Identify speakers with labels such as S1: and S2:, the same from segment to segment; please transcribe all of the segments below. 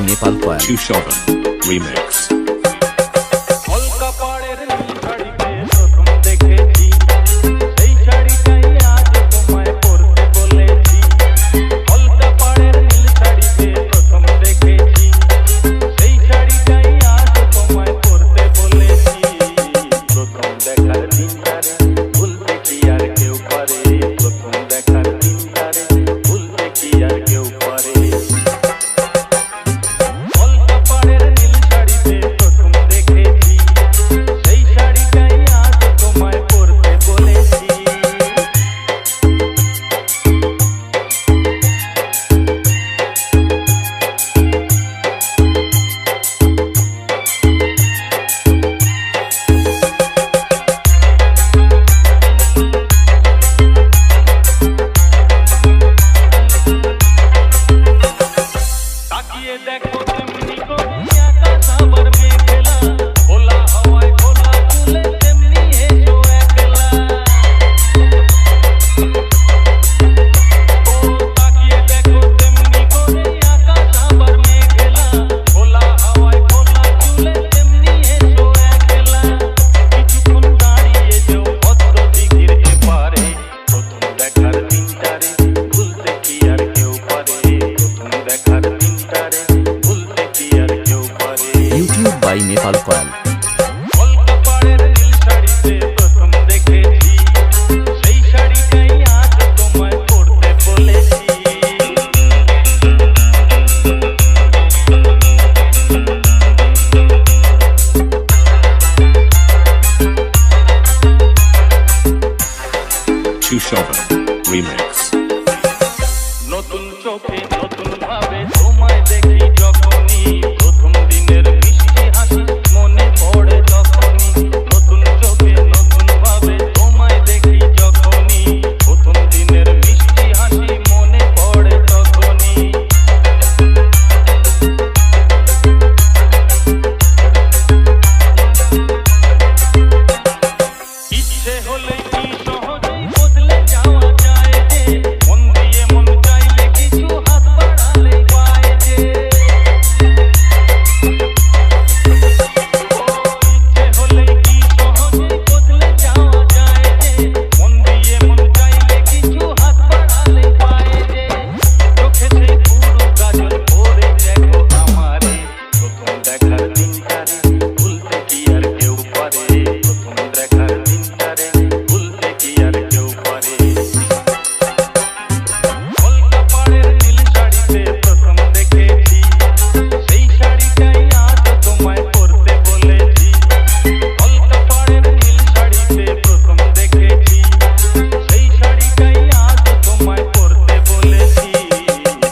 S1: Nepal Coil.
S2: Chushovan Remix.
S1: YouTube by Nepal Coil.
S2: Chushovan Remix.
S3: নতুন চোখে নতুন ভাবে তোমায় দেখি যখনই প্রথম দিনের মিষ্টি হাসি মনে পড়ে তখনই নতুন চোখে নতুন ভাবে তোমায় দেখি যখনই প্রথম দিনের মিষ্টি হাসি মনে পড়ে তখনই ইচ্ছে হলে কি সহজেই বদলে যাওয়া যায় যে মন দিয়ে মন চাইলে কিছু হাত বাড়ালে পায় যে ইচ্ছে হলে কি সহজেই বদলে যাওয়া যায় যে মন দিয়ে মন চাইলে কিছু হাত বাড়ালে পায় যে চোখে সেই পুরো গাজর পরে দেখো আমারে প্রথম দেখার দিনটারে ভুলতে কি আর কেউ পারে প্রথম দেখার দিনটারে ভুলতে কি আর কেউ পারে কলকাতার নীল শাড়িতে প্রথম দেখেছি সেই শাড়িটাই আজ তোমায় পরতে বলেছি কলকাতার নীল শাড়িতে প্রথম দেখেছি সেই শাড়িটাই আজ তোমায় পরতে বলেছি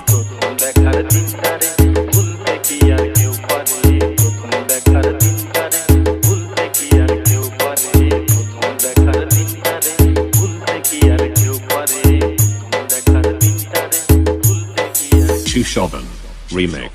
S3: প্রথম দেখার দিনটারে ভুলতে কি আর কেউ পারে প্রথম দেখার দিনটারে ভুলতে কি আর কেউ পারে প্রথম দেখার দিনটারে ভুলতে কি আর কেউ পারে প্রথম দেখার দিনটারে ভুলতে কি আর
S2: Chushovan Remix.